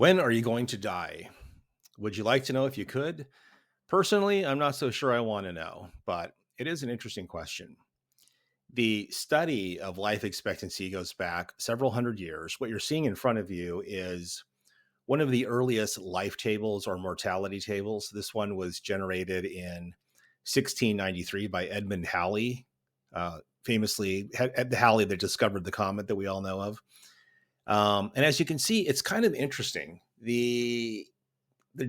When are you going to die? Would you like to know if you could? Personally, I'm not so sure I want to know, but it is an interesting question. The study of life expectancy goes back several hundred years. What you're seeing in front of you is one of the earliest life tables or mortality tables. This one was generated in 1693 by Edmund Halley, famously the Halley that discovered the comet that we all know of. And as you can see, it's kind of interesting. The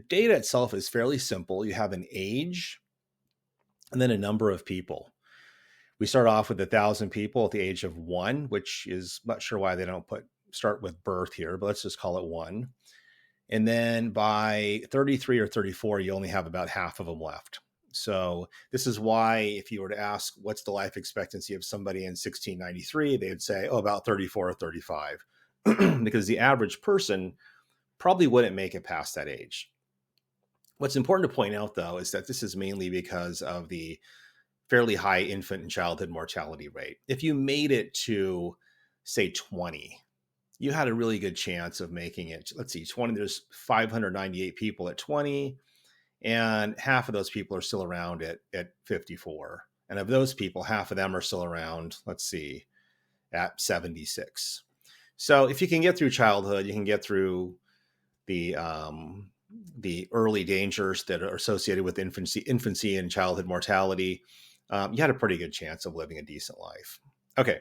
data itself is fairly simple. You have an age and then a number of people. We start off with 1,000 people at the age of 1, which is not sure why they don't start with birth here, but let's just call it 1. And then by 33 or 34, you only have about half of them left. So this is why if you were to ask what's the life expectancy of somebody in 1693, they would say, oh, about 34 or 35, because the average person probably wouldn't make it past that age. What's important to point out, though, is that this is mainly because of the fairly high infant and childhood mortality rate. If you made it to, say, 20, you had a really good chance of making it. Let's see, 20, there's 598 people at 20, and half of those people are still around at 54. And of those people, half of them are still around, let's see, at 76. So if you can get through childhood, you can get through the early dangers that are associated with infancy and childhood mortality, you had a pretty good chance of living a decent life. Okay,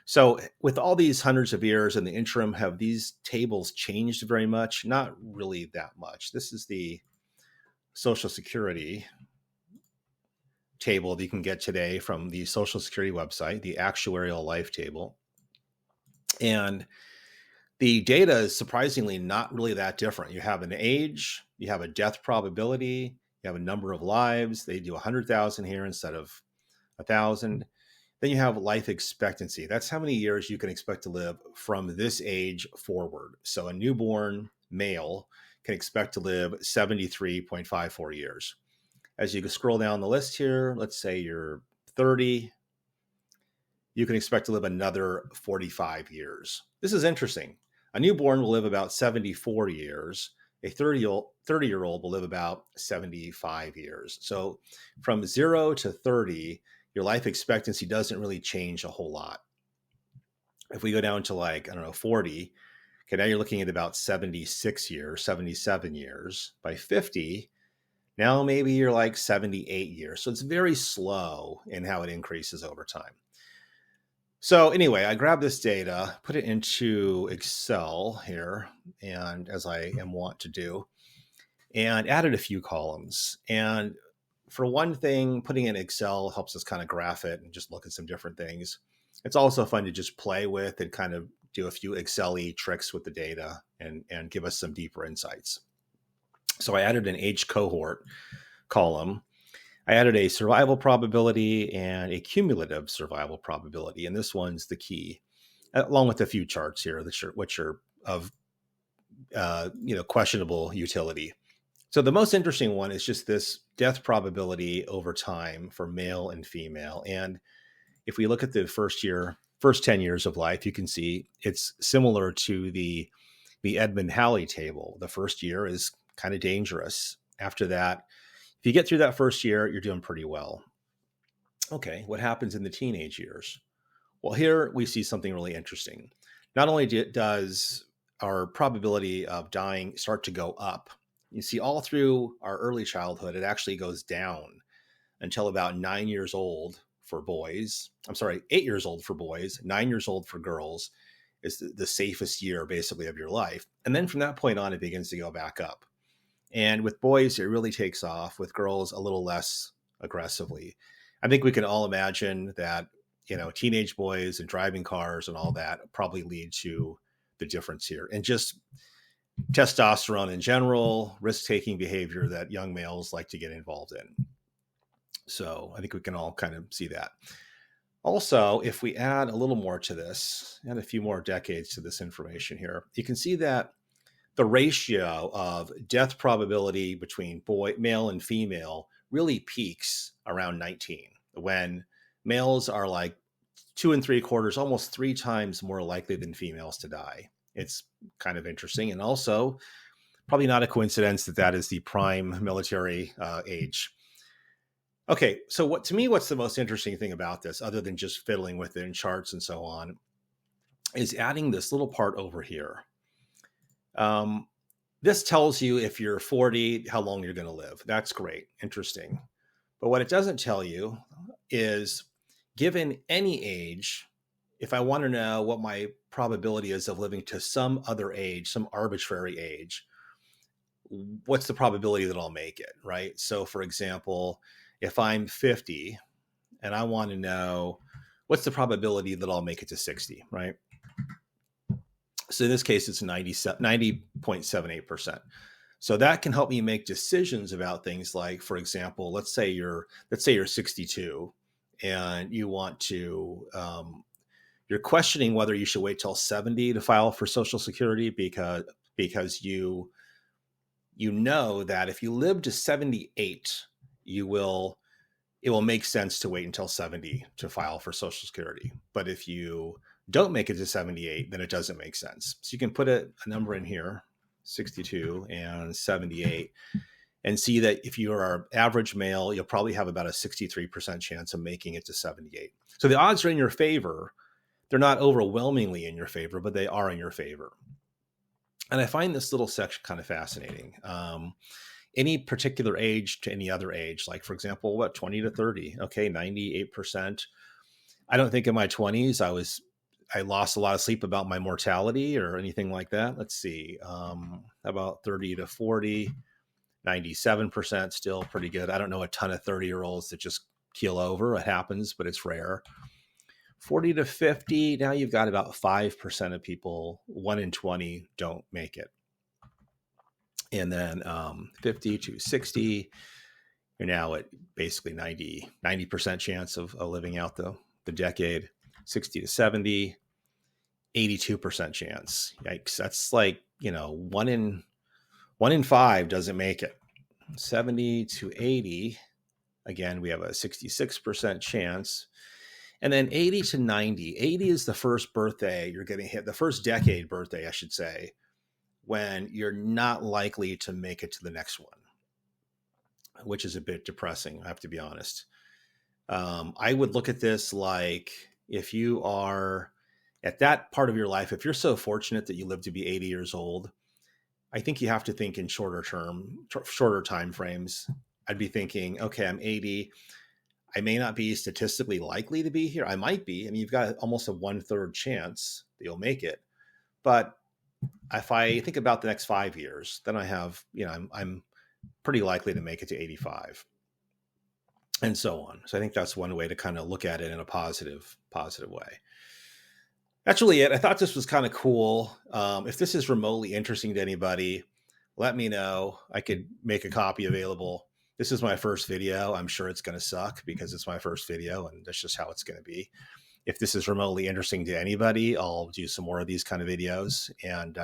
so with all these hundreds of years in the interim, have these tables changed very much? Not really that much. This is the Social Security table that you can get today from the Social Security website, the actuarial life table. And the data is surprisingly not really that different. You have an age, you have a death probability, you have a number of lives. They do 100,000 here instead of 1,000. Then you have life expectancy. That's how many years you can expect to live from this age forward. So a newborn male can expect to live 73.54 years. As you scroll down the list here, let's say you're 30, you can expect to live another 45 years. This is interesting. A newborn will live about 74 years. A 30-year-old will live about 75 years. So from 0 to 30, your life expectancy doesn't really change a whole lot. If we go down to 40, okay, now you're looking at about 76 years, 77 years. By 50, now maybe you're like 78 years. So it's very slow in how it increases over time. So anyway, I grabbed this data, put it into Excel here, and as I am wont to do, and added a few columns. And for one thing, putting in Excel helps us kind of graph it and just look at some different things. It's also fun to just play with and kind of do a few Excel-y tricks with the data and give us some deeper insights. So I added an age cohort column. I added a survival probability and a cumulative survival probability, and this one's the key, along with a few charts here, which are of questionable utility. So the most interesting one is just this death probability over time for male and female. And if we look at the first 10 years of life, you can see it's similar to the Edmund Halley table. The first year is kind of dangerous. After that, if you get through that first year, you're doing pretty well. Okay, what happens in the teenage years? Well, here we see something really interesting. Not only does our probability of dying start to go up, you see all through our early childhood, it actually goes down until about 9 years old for boys. 8 years old for boys, 9 years old for girls is the safest year basically of your life. And then from that point on, it begins to go back up. And with boys, it really takes off. With girls, a little less aggressively. I think we can all imagine that, teenage boys and driving cars and all that probably lead to the difference here. And just testosterone in general, risk-taking behavior that young males like to get involved in. So I think we can all kind of see that. Also, if we add a little more to this, add a few more decades to this information here, you can see that the ratio of death probability between male and female really peaks around 19, when males are like 2 3/4, almost 3 times more likely than females to die. It's kind of interesting. And also Probably not a coincidence that that is the prime military age. Okay, so to me, what's the most interesting thing about this, other than just fiddling with it in charts and so on, is adding this little part over here. This tells you if you're 40, how long you're going to live. That's great, interesting. But what it doesn't tell you is, given any age, if I want to know what my probability is of living to some other age, some arbitrary age, what's the probability that I'll make it, right? So for example, if I'm 50 and I want to know what's the probability that I'll make it to 60, right? So in this case, it's 90.78%. So that can help me make decisions about things like, for example, let's say you're 62 and you want to, you're questioning whether you should wait till 70 to file for Social Security because you know that if you live to 78, it will make sense to wait until 70 to file for Social Security. But if you don't make it to 78, then it doesn't make sense. So you can put a number in here, 62 and 78, and see that if you are average male, you'll probably have about a 63% chance of making it to 78. So the odds are in your favor. They're not overwhelmingly in your favor, but they are in your favor. And I find this little section kind of fascinating. Any particular age to any other age, like for example, 20 to 30, okay, 98%. I don't think in my 20s I lost a lot of sleep about my mortality or anything like that. Let's see, about 30 to 40, 97%, still pretty good. I don't know a ton of 30-year-olds that just keel over. It happens, but it's rare. 40 to 50, now you've got about 5% of people, 1 in 20 don't make it. And then 50 to 60, you're now at basically 90% chance of living out the decade. 60 to 70, 82% chance. Yikes. That's like, 1 in 5 doesn't make it. 70 to 80, again, we have a 66% chance. And then 80 to 90, 80 is the first birthday you're going to hit, the first decade birthday, I should say, when you're not likely to make it to the next one, which is a bit depressing, I have to be honest. I would look at this like, if you are at that part of your life, if you're so fortunate that you live to be 80 years old, I think you have to think in shorter time frames. I'd be thinking, okay, I'm 80. I may not be statistically likely to be here. I might be. I mean, you've got almost a 1/3 chance that you'll make it. But if I think about the next 5 years, then I have, I'm pretty likely to make it to 85, and so on. So I think that's one way to kind of look at it in a positive way. That's really it. I thought this was kind of cool. If this is remotely interesting to anybody, let me know. I could make a copy available. This is my first video. I'm sure it's going to suck because it's my first video and that's just how it's going to be. If this is remotely interesting to anybody, I'll do some more of these kind of videos. And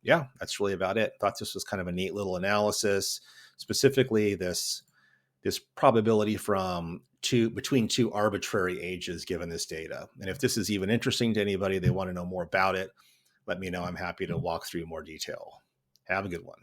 yeah, that's really about it. Thought this was kind of a neat little analysis, specifically this probability between two arbitrary ages given this data. And if this is even interesting to anybody, they want to know more about it, let me know. I'm happy to walk through more detail. Have a good one.